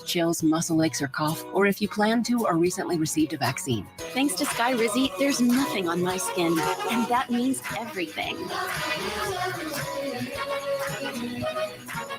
chills, muscle aches, or cough, or if you plan to or recently received a vaccine. Thanks to Skyrizi, there's nothing on my skin, and that means everything.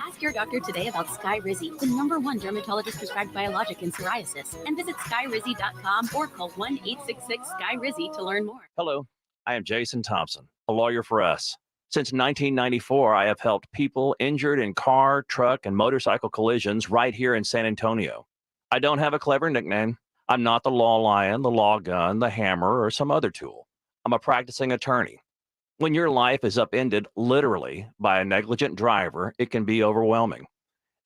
Ask your doctor today about Skyrizi, the #1 dermatologist-prescribed biologic in psoriasis, and visit skyrizi.com or call 1-866-SKY-RIZZI to learn more. Hello, I am Jason Thompson, a lawyer for us. Since 1994, I have helped people injured in car, truck, and motorcycle collisions right here in San Antonio. I don't have a clever nickname. I'm not the law lion, the law gun, the hammer, or some other tool. I'm a practicing attorney. When your life is upended literally by a negligent driver, it can be overwhelming.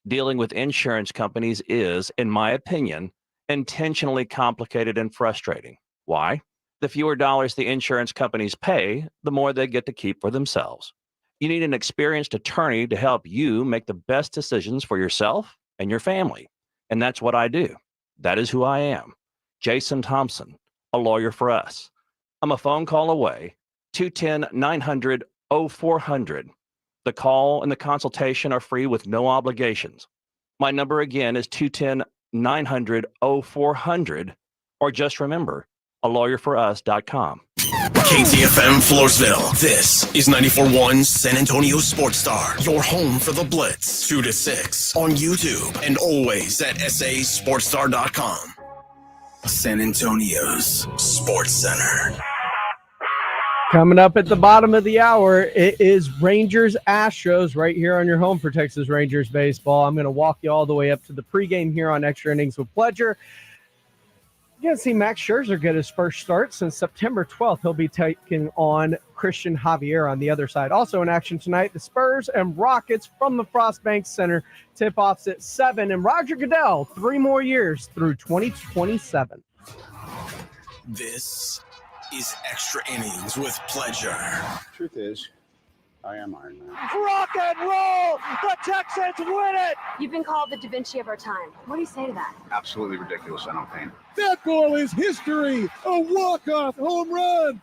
Dealing with insurance companies is, in my opinion, intentionally complicated and frustrating. Why? The fewer dollars the insurance companies pay, the more they get to keep for themselves. You need an experienced attorney to help you make the best decisions for yourself and your family. And that's what I do. That is who I am. Jason Thompson, a lawyer for us. I'm a phone call away, 210-900-0400. The call and the consultation are free with no obligations. My number again is 210-900-0400, or just remember, alawyer4us.com. KTFM Floresville. This is 94.1 San Antonio Sports Star, your home for the Blitz, 2 to 6 on YouTube and always at sasportsstar.com. San Antonio's Sports Center. Coming up at the bottom of the hour, it is Rangers Astros right here on your home for Texas Rangers baseball. I'm going to walk you all the way up to the pregame here on Extra Innings with Pledger. You're going to see Max Scherzer get his first start since September 12th. He'll be taking on Christian Javier on the other side. Also in action tonight, the Spurs and Rockets from the Frostbank Center. Tip-offs at 7. And Roger Goodell, 3 more years through 2027. This is Extra Innings with Pledger. Truth is, I am Iron Man. Rock and roll! The Texans win it! You've been called the Da Vinci of our time. What do you say to that? Absolutely ridiculous. I don't paint. That goal is history! A walk-off home run!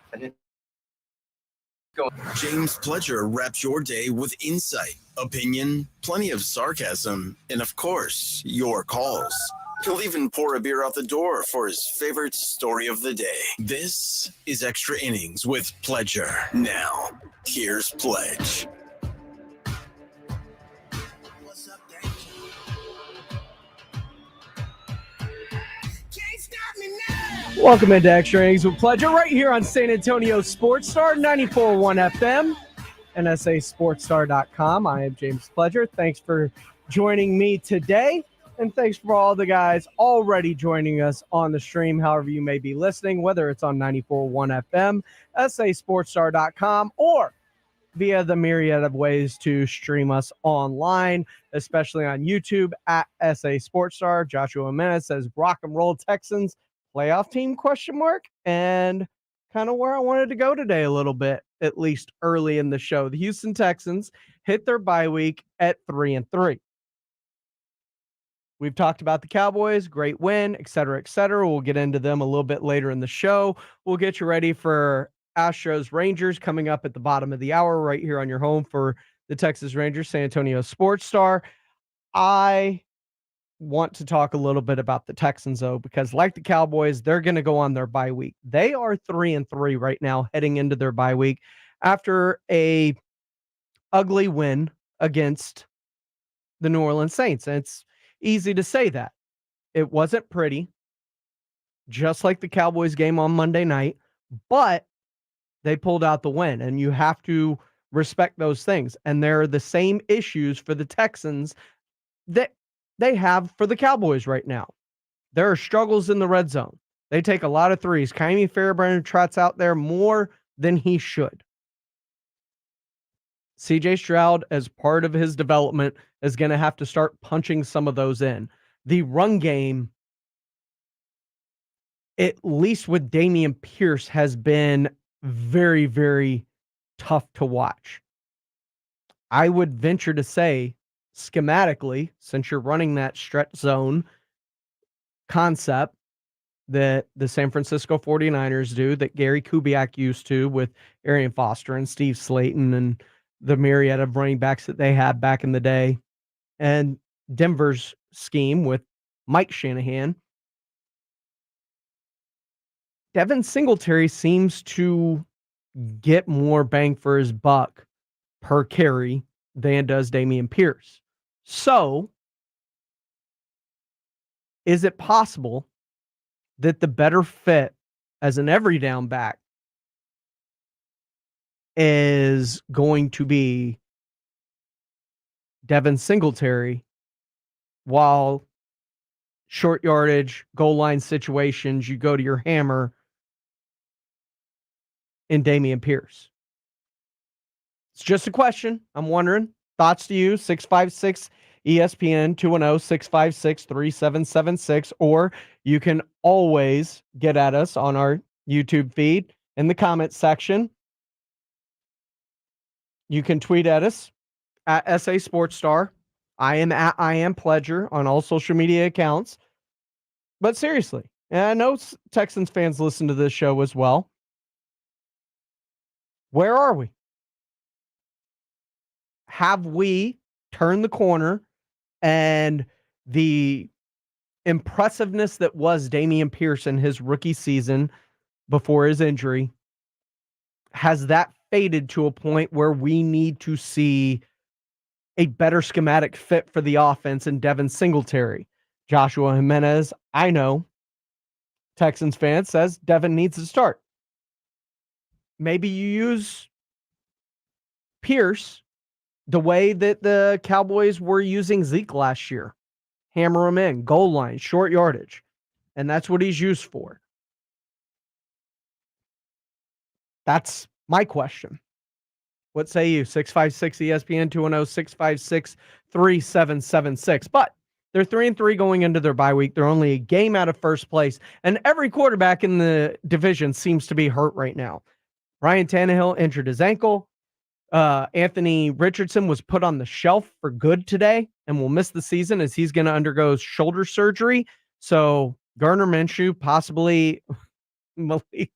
James Pledger wraps your day with insight, opinion, plenty of sarcasm, and of course, your calls. He'll even pour a beer out the door for his favorite story of the day. This is Extra Innings with Pledger. Now, here's Pledge. Welcome into Extra Innings with Pledger right here on San Antonio Sports Star, 94.1 FM, and sasportsstar.com. I am James Pledger. Thanks for joining me today. And thanks for all the guys already joining us on the stream, however you may be listening, whether it's on 94.1 FM, sasportsstar.com, or via the myriad of ways to stream us online, especially on YouTube at SA Sportstar. Joshua Menace says, rock and roll Texans playoff team, ? And kind of where I wanted to go today a little bit, at least early in the show. The Houston Texans hit their bye week at 3-3. We've talked about the Cowboys, great win, et cetera, et cetera. We'll get into them a little bit later in the show. We'll get you ready for Astros Rangers coming up at the bottom of the hour right here on your home for the Texas Rangers, San Antonio Sports Star. I want to talk a little bit about the Texans, though, because like the Cowboys, they're going to go on their bye week. They are 3-3 right now heading into their bye week after a ugly win against the New Orleans Saints. And it's easy to say that. It wasn't pretty, just like the Cowboys game on Monday night, but they pulled out the win, and you have to respect those things. And there are the same issues for the Texans that they have for the Cowboys right now. There are struggles in the red zone. They take a lot of threes. Kaimi Fairbairn trots out there more than he should. CJ Stroud, as part of his development, is going to have to start punching some of those in. The run game, at least with Damian Pierce, has been very, very tough to watch. I would venture to say, schematically, since you're running that stretch zone concept that the San Francisco 49ers do, that Gary Kubiak used to with Arian Foster and Steve Slayton and the myriad of running backs that they had back in the day, and Denver's scheme with Mike Shanahan, Devin Singletary seems to get more bang for his buck per carry than does Dameon Pierce. So, is it possible that the better fit as an every down back is going to be Devin Singletary, while short yardage, goal line situations, you go to your hammer in Dameon Pierce? It's just a question. I'm wondering. Thoughts to you, 656 ESPN 210 656 3776, or you can always get at us on our YouTube feed in the comments section. You can tweet at us at SA Sports Star. I am at I Am Pledger on all social media accounts. But seriously, and I know Texans fans listen to this show as well. Where are we? Have we turned the corner, and the impressiveness that was Dameon Pierce in his rookie season before his injury, has that faded to a point where we need to see a better schematic fit for the offense in Devin Singletary? Joshua Jimenez, I know, Texans fan, says Devin needs to start. Maybe you use Pierce the way that the Cowboys were using Zeke last year. Hammer him in, goal line, short yardage. And that's what he's used for. That's my question. What say you? 656 ESPN 210 656 3776. But they're 3-3 going into their bye week. They're only a game out of first place. And every quarterback in the division seems to be hurt right now. Ryan Tannehill injured his ankle. Anthony Richardson was put on the shelf for good today and will miss the season as he's going to undergo shoulder surgery. So Gardner Minshew, possibly Malik.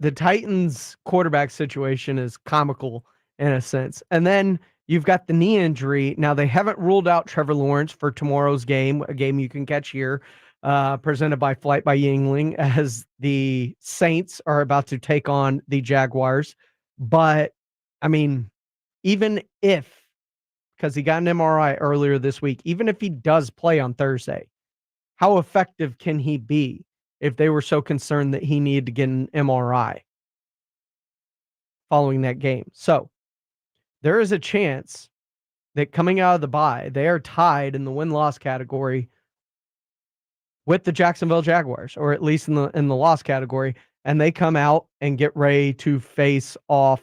The Titans quarterback situation is comical in a sense. And then you've got the knee injury. Now, they haven't ruled out Trevor Lawrence for tomorrow's game, a game you can catch here, presented by Flight by Yingling, as the Saints are about to take on the Jaguars. But, I mean, even if, because he got an MRI earlier this week, even if he does play on Thursday, how effective can he be if they were so concerned that he needed to get an MRI following that game? So there is a chance that coming out of the bye, they are tied in the win-loss category with the Jacksonville Jaguars, or at least in the loss category, and they come out and get ready to face off.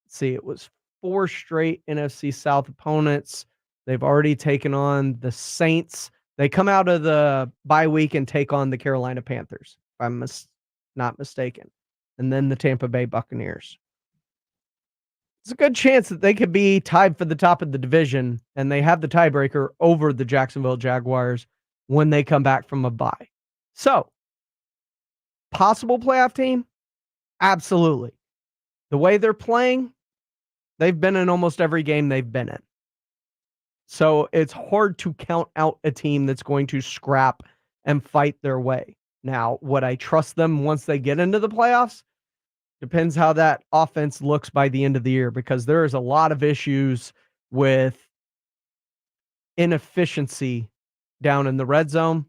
Let's see, it was 4 straight NFC South opponents. They've already taken on the Saints. They come out of the bye week and take on the Carolina Panthers, if I'm not mistaken, and then the Tampa Bay Buccaneers. It's a good chance that they could be tied for the top of the division, and they have the tiebreaker over the Jacksonville Jaguars when they come back from a bye. So, possible playoff team? Absolutely. The way they're playing, they've been in almost every game they've been in. So it's hard to count out a team that's going to scrap and fight their way. Now, would I trust them once they get into the playoffs? Depends how that offense looks by the end of the year, because there is a lot of issues with inefficiency down in the red zone,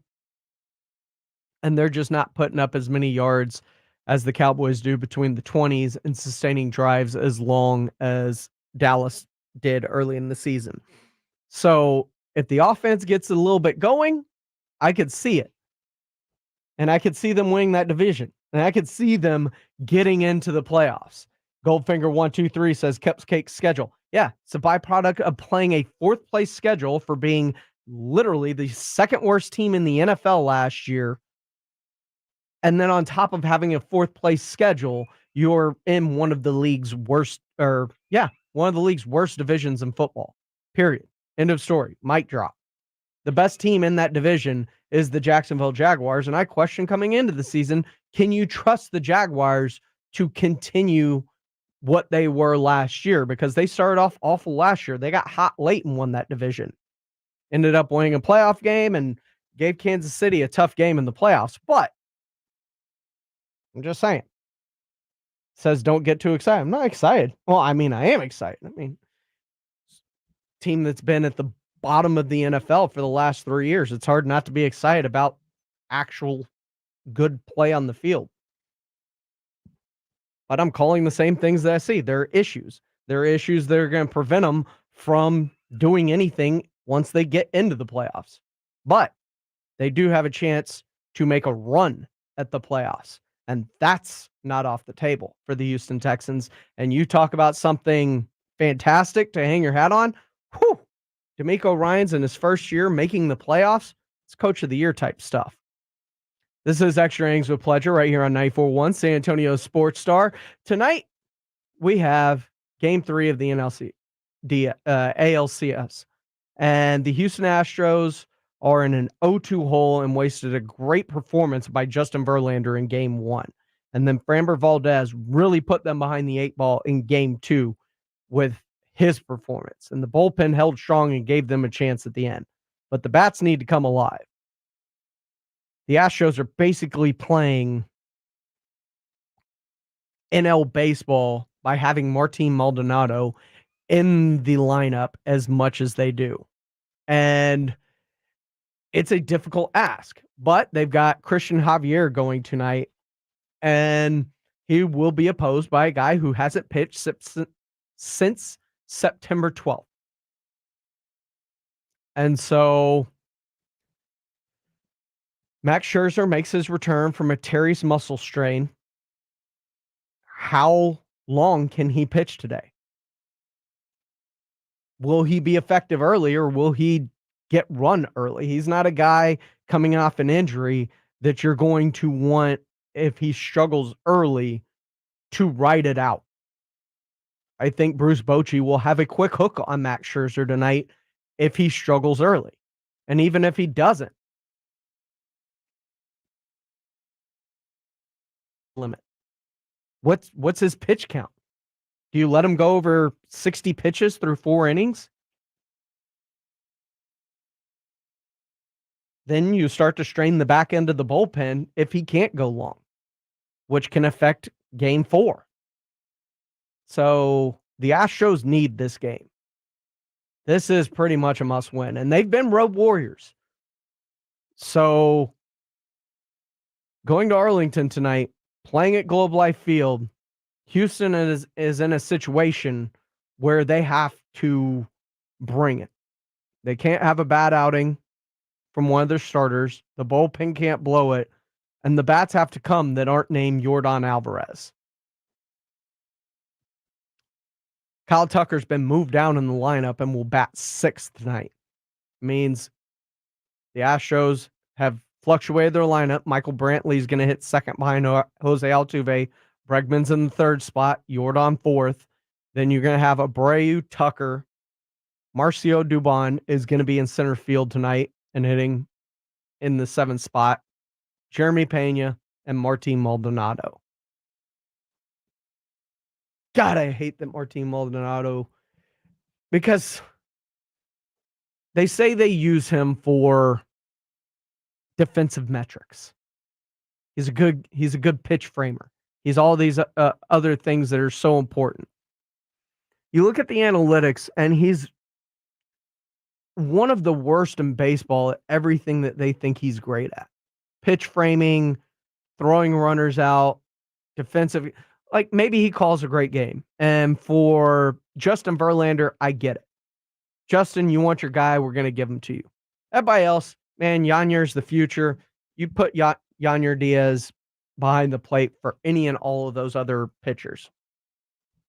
and they're just not putting up as many yards as the Cowboys do between the 20s and sustaining drives as long as Dallas did early in the season. So if the offense gets a little bit going, I could see it. And I could see them winning that division. And I could see them getting into the playoffs. Goldfinger123 says cupcake schedule. Yeah, it's a byproduct of playing a 4th place schedule for being literally the 2nd worst team in the NFL last year. And then on top of having a 4th place schedule, you're in one of the league's worst, one of the league's worst divisions in football. Period. End of story. Mic drop. The best team in that division is the Jacksonville Jaguars. And I question coming into the season, can you trust the Jaguars to continue what they were last year, because they started off awful last year. They got hot late and won that division. Ended up winning a playoff game and gave Kansas City a tough game in the playoffs. But I'm just saying. Says don't get too excited. I'm not excited. Well, I mean, I am excited. I mean, team that's been at the bottom of the NFL for the last 3 years. It's hard not to be excited about actual good play on the field. But I'm calling the same things that I see. There are issues. There are issues that are going to prevent them from doing anything once they get into the playoffs. But they do have a chance to make a run at the playoffs. And that's not off the table for the Houston Texans. And you talk about something fantastic to hang your hat on. Whew. D'Amico Ryans in his first year making the playoffs. It's coach of the year type stuff. This is Extra Innings with Pleasure right here on 94.1 San Antonio Sports Star. Tonight, we have Game 3 of the ALCS. And the Houston Astros are in an 0-2 hole and wasted a great performance by Justin Verlander in Game 1. And then Framber Valdez really put them behind the 8 ball in Game 2 with his performance. And the bullpen held strong and gave them a chance at the end. But the bats need to come alive. The Astros are basically playing NL baseball by having Martin Maldonado in the lineup as much as they do. And it's a difficult ask, but they've got Christian Javier going tonight, and he will be opposed by a guy who hasn't pitched since September 12th. And so Max Scherzer makes his return from a teres muscle strain. How long can he pitch today? Will he be effective early, or will he get run early? He's not a guy coming off an injury that you're going to want, if he struggles early, to ride it out. I think Bruce Bochy will have a quick hook on Max Scherzer tonight if he struggles early. And even if he doesn't, limit. What's his pitch count? Do you let him go over 60 pitches through 4 innings? Then you start to strain the back end of the bullpen if he can't go long, which can affect Game 4. So the Astros need this game. This is pretty much a must win, and they've been road warriors. So going to Arlington tonight, playing at Globe Life Field, Houston is in a situation where they have to bring it. They can't have a bad outing from one of their starters. The bullpen can't blow it. And the bats have to come that aren't named Yordan Alvarez. Kyle Tucker's been moved down in the lineup and will bat 6th tonight. Means the Astros have fluctuated their lineup. Michael Brantley's going to hit second behind Jose Altuve. Bregman's in the 3rd spot. Yordan 4th. Then you're going to have Abreu, Tucker. Marcio Dubon is going to be in center field tonight and hitting in the 7th spot. Jeremy Pena and Martin Maldonado. God, I hate that Martin Maldonado, because they say they use him for defensive metrics. He's a good pitch framer. He's all these other things that are so important. You look at the analytics, and he's one of the worst in baseball at everything that they think he's great at. Pitch framing, throwing runners out, defensive. Like, maybe he calls a great game. And for Justin Verlander, I get it. Justin, you want your guy, we're going to give him to you. Everybody else, man, Yanier's the future. You put Yanier Diaz behind the plate for any and all of those other pitchers,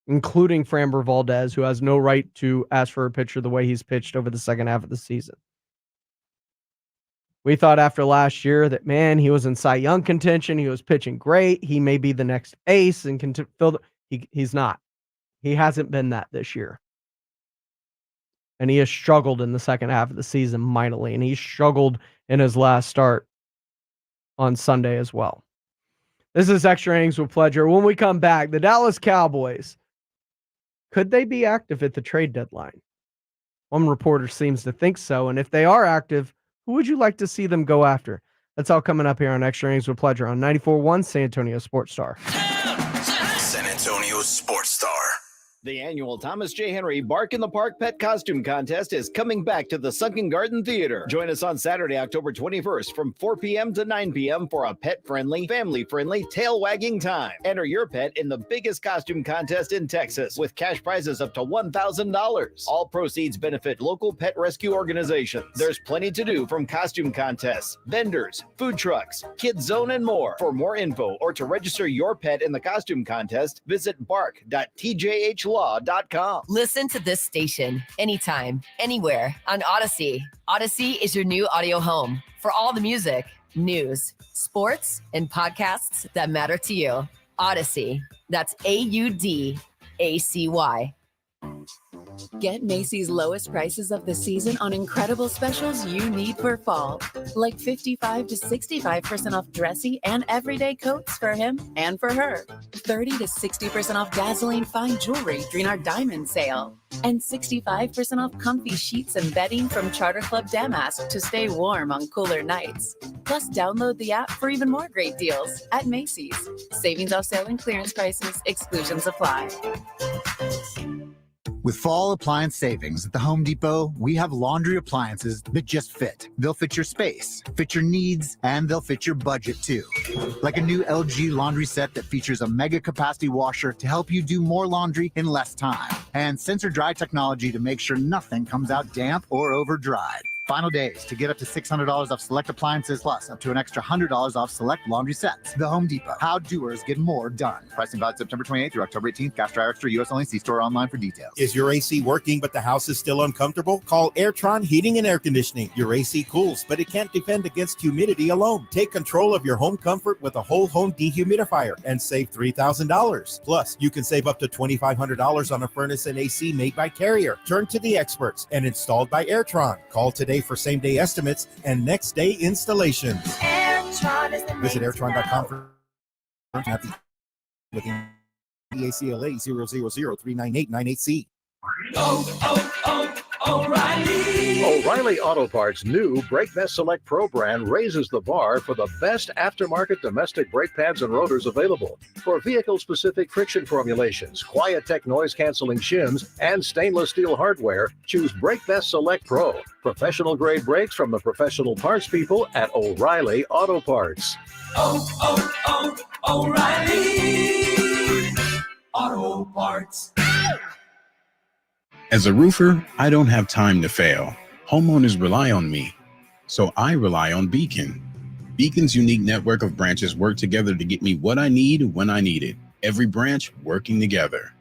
including Framber Valdez, who has no right to ask for a pitcher the way he's pitched over the second half of the season. We thought after last year that, man, he was in Cy Young contention. He was pitching great. He may be the next ace and can fill he's not. He hasn't been that this year. And he has struggled in the second half of the season mightily. And he struggled in his last start on Sunday as well. This is Extra Innings with Pleasure. When we come back, the Dallas Cowboys Could they be active at the trade deadline? One reporter seems to think so. And if they are active, who would you like to see them go after? That's all coming up here on Extra Innings with Pleasure on 94.1 San Antonio Sports Star. San Antonio Sports Star. The annual Thomas J. Henry Bark in the Park Pet Costume Contest is coming back to the Sunken Garden Theater. Join us on Saturday, October 21st from 4 p.m. to 9 p.m. for a pet-friendly, family-friendly, tail-wagging time. Enter your pet in the biggest costume contest in Texas with cash prizes up to $1,000. All proceeds benefit local pet rescue organizations. There's plenty to do from costume contests, vendors, food trucks, kids zone, and more. For more info or to register your pet in the costume contest, visit bark.tjhlaw.com. Listen to this station anytime, anywhere on Odyssey. Odyssey is your new audio home for all the music, news, sports, and podcasts that matter to you. Odyssey. That's AUDACY. Get Macy's lowest prices of the season on incredible specials you need for fall. Like 55 to 65% off dressy and everyday coats for him and for her. 30 to 60% off dazzling fine jewelry during our diamond sale. And 65% off comfy sheets and bedding from Charter Club Damask to stay warm on cooler nights. Plus, download the app for even more great deals at Macy's. Savings off sale and clearance prices. Exclusions apply. With fall appliance savings at the Home Depot, we have laundry appliances that just fit. They'll fit your space, fit your needs, and they'll fit your budget too. Like a new LG laundry set that features a mega capacity washer to help you do more laundry in less time, and sensor dry technology to make sure nothing comes out damp or over dried. Final days to get up to $600 off select appliances, plus up to an extra $100 off select laundry sets. The Home Depot. How doers get more done. Pricing valid September 28th through October 18th. Cash dry extra. U.S. only. See store online for details. Is your AC working but the house is still uncomfortable? Call Airtron Heating and Air Conditioning. Your AC cools, but it can't defend against humidity alone. Take control of your home comfort with a whole home dehumidifier and save $3,000. Plus, you can save up to $2,500 on a furnace and AC made by Carrier. Turn to the experts and installed by Airtron. Call today for same-day estimates and next-day installations. Visit Airtron.com for looking ACLA 000399898C. O'Reilly Auto Parts' new Brake Best Select Pro brand raises the bar for the best aftermarket domestic brake pads and rotors available. For vehicle-specific friction formulations, QuietTech noise-canceling shims, and stainless steel hardware, choose Brake Best Select Pro. Professional-grade brakes from the professional parts people at O'Reilly Auto Parts. O'Reilly Auto Parts. As a roofer, I don't have time to fail. Homeowners rely on me, so I rely on Beacon. Beacon's unique network of branches work together to get me what I need when I need it. Every branch working together.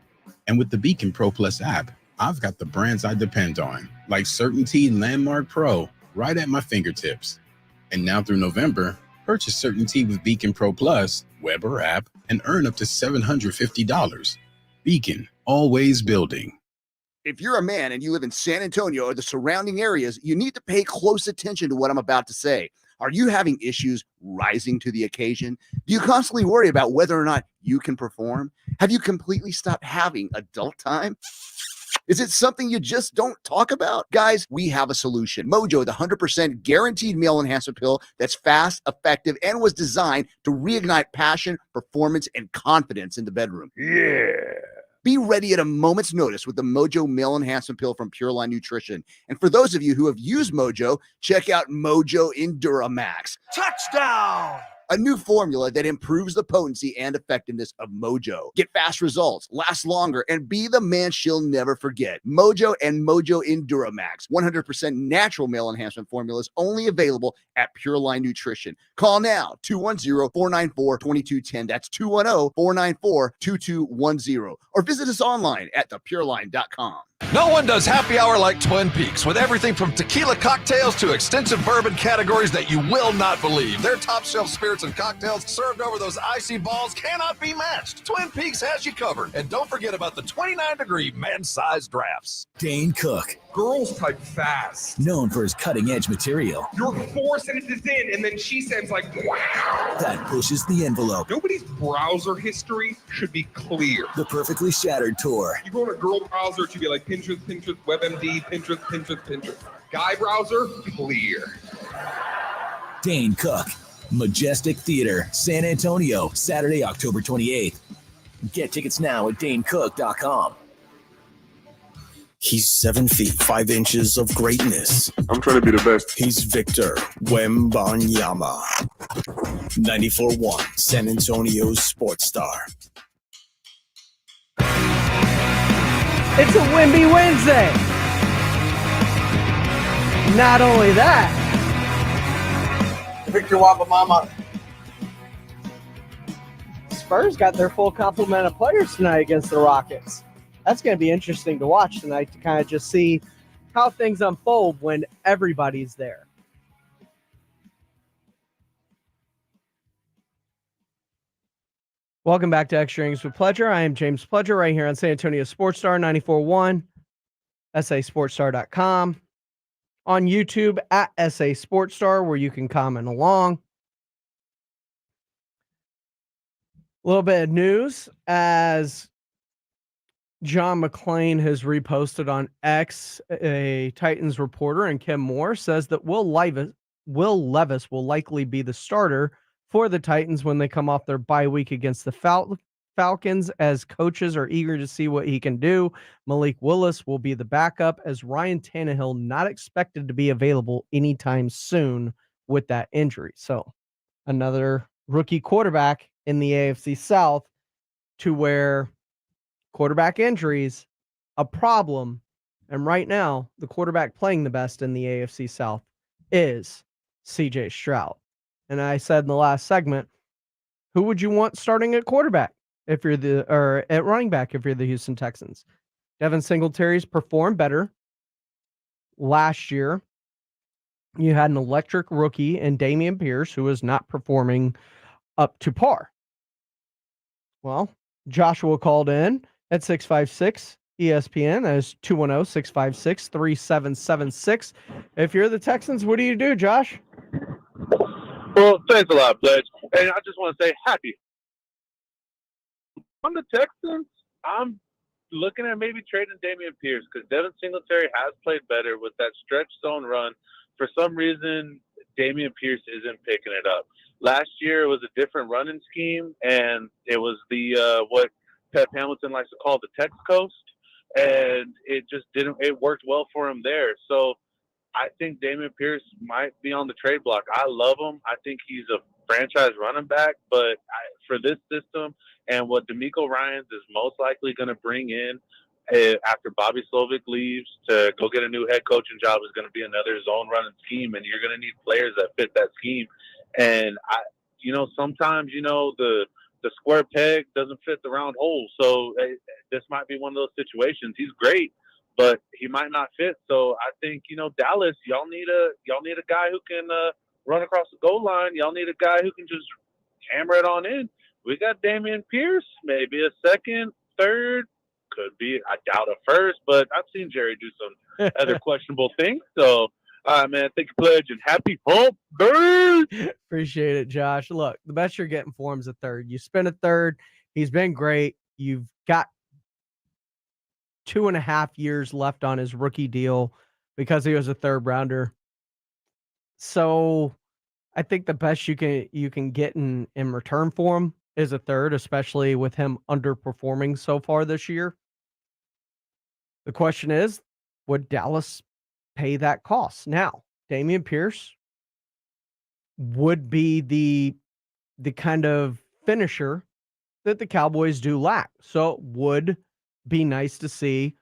And with the Beacon Pro Plus app, I've got the brands I depend on, like Certainty Landmark Pro, right at my fingertips. And now through November, purchase Certainty with Beacon Pro Plus, web or app, and earn up to $750. Beacon, always building. If you're a man and you live in San Antonio or the surrounding areas, you need to pay close attention to what I'm about to say. Are you having issues rising to the occasion? Do you constantly worry about whether or not you can perform? Have you completely stopped having adult time? Is it something you just don't talk about? Guys, we have a solution. Mojo, the 100% guaranteed male enhancement pill that's fast, effective, and was designed to reignite passion, performance, and confidence in the bedroom. Yeah. Be ready at a moment's notice with the Mojo Male Enhancement Pill from Pure Line Nutrition. And for those of you who have used Mojo, check out Mojo Enduramax. Touchdown! A new formula that improves the potency and effectiveness of Mojo. Get fast results, last longer, and be the man she'll never forget. Mojo and Mojo Enduramax. 100% natural male enhancement formulas only available at Pure Line Nutrition. Call now, 210-494-2210. That's 210-494-2210. Or visit us online at thepureline.com. No one does happy hour like Twin Peaks, with everything from tequila cocktails to extensive bourbon categories that you will not believe. Their top shelf spirits and cocktails served over those icy balls cannot be matched. Twin Peaks has you covered. And don't forget about the 29-degree man-sized drafts. Dane Cook, girls type fast. Known for his cutting-edge material. Your 4 sentences in, and then she sends like, wow. That pushes the envelope. Nobody's browser history should be clear. The Perfectly Shattered Tour. You go on a girl browser, it should be like Pinterest, WebMD, Pinterest. Guy browser, clear. Dane Cook. Majestic Theater, San Antonio, Saturday, October 28th. Get tickets now at danecook.com. He's 7 feet 5 inches of greatness. I'm trying to be the best. He's Victor Wembanyama. 94.1 San Antonio's sports star. It's a Wimby Wednesday. Not only that, Victor Wembanyama. Spurs got their full complement of players tonight against the Rockets. That's going to be interesting to watch tonight to kind of just see how things unfold when everybody's there. Welcome back to Extra Innings with Pledger. I am James Pledger right here on San Antonio Sports Star 94.1, sasportstar.com, on YouTube at SA Sports Star, where you can comment along. A little bit of news as John McClain has reposted on X, a Titans reporter, and Kim Moore says that Will Levis will likely be the starter for the Titans when they come off their bye week against the Falcons, as coaches are eager to see what he can do. Malik Willis will be the backup, as Ryan Tannehill not expected to be available anytime soon with that injury. So another rookie quarterback in the AFC South, to where quarterback injuries a problem. And right now, the quarterback playing the best in the AFC South is CJ Stroud. And I said in the last segment, who would you want starting at quarterback if you're at running back if you're the Houston Texans? Devin Singletary's performed better last year. You had an electric rookie in Dameon Pierce who is not performing up to par. Well, Joshua called in at 656 ESPN as 210-656-3776. If you're the Texans, what do you do, Josh? Well, thanks a lot, Pledge. And I just want to say happy. On the Texans, I'm looking at maybe trading Dameon Pierce because Devin Singletary has played better with that stretch zone run. For some reason, Dameon Pierce isn't picking it up. Last year, it was a different running scheme, and it was the what Pep Hamilton likes to call the Tex Coast, and it just didn't. It worked well for him there. So I think Dameon Pierce might be on the trade block. I love him. I think he's a franchise running back, but for this system and what DeMeco Ryans is most likely going to bring in after Bobby Slovic leaves to go get a new head coaching job is going to be another zone running scheme, and you're going to need players that fit that scheme. And sometimes, the square peg doesn't fit the round hole. So this might be one of those situations. He's great, but he might not fit. So I think, Dallas, y'all need a guy who can run across the goal line. Y'all need a guy who can just hammer it on in. We got Dameon Pierce, maybe a second, third, could be, I doubt a first, but I've seen Jerry do some other questionable things. So, man, thank you, Pledge, and happy hump day. Appreciate it, Josh. Look, the best you're getting for him is a third. You spent a third. He's been great. You've got 2.5 years left on his rookie deal because he was a third rounder. So I think the best you can get in return for him is a third, especially with him underperforming so far this year. The question is, would Dallas pay that cost? Now, Dameon Pierce would be the kind of finisher that the Cowboys do lack. So it would be nice to see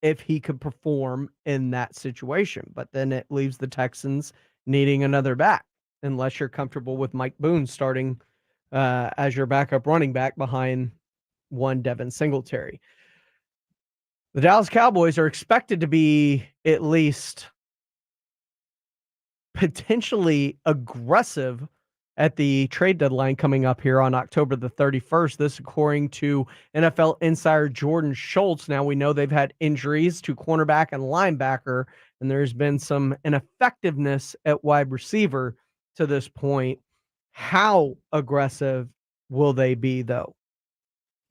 if he could perform in that situation. But then it leaves the Texans needing another back, unless you're comfortable with Mike Boone starting as your backup running back behind one Devin Singletary. The Dallas Cowboys are expected to be at least potentially aggressive at the trade deadline coming up here on October the 31st. This according to NFL insider Jordan Schultz. Now we know they've had injuries to cornerback and linebacker, and there's been some ineffectiveness at wide receiver to this point. How aggressive will they be, though?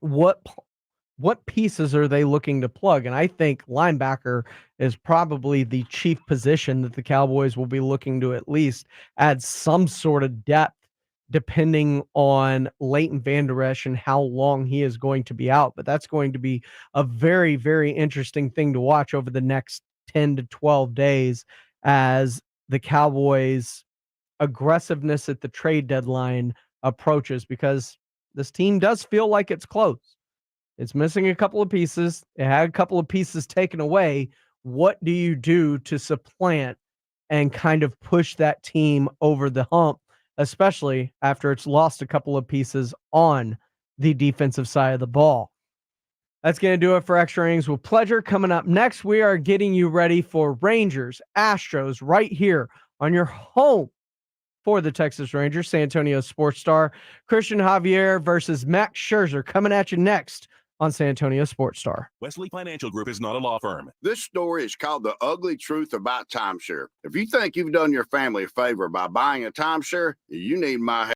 What pieces are they looking to plug? And I think linebacker is probably the chief position that the Cowboys will be looking to at least add some sort of depth, depending on Leighton Vander Esch and how long he is going to be out. But that's going to be a very, very interesting thing to watch over the next 10 to 12 days as the Cowboys' aggressiveness at the trade deadline approaches, because this team does feel like it's close. It's missing a couple of pieces. It had a couple of pieces taken away. What do you do to supplant and kind of push that team over the hump, especially after it's lost a couple of pieces on the defensive side of the ball? That's going to do it for Extra Innings with Pleasure. Coming up next, we are getting you ready for Rangers, Astros, right here on your home for the Texas Rangers, San Antonio Sports Star. Christian Javier versus Max Scherzer coming at you next on San Antonio Sports Star. Wesley Financial Group is not a law firm. This story is called The Ugly Truth About Timeshare. If you think you've done your family a favor by buying a timeshare, you need my help.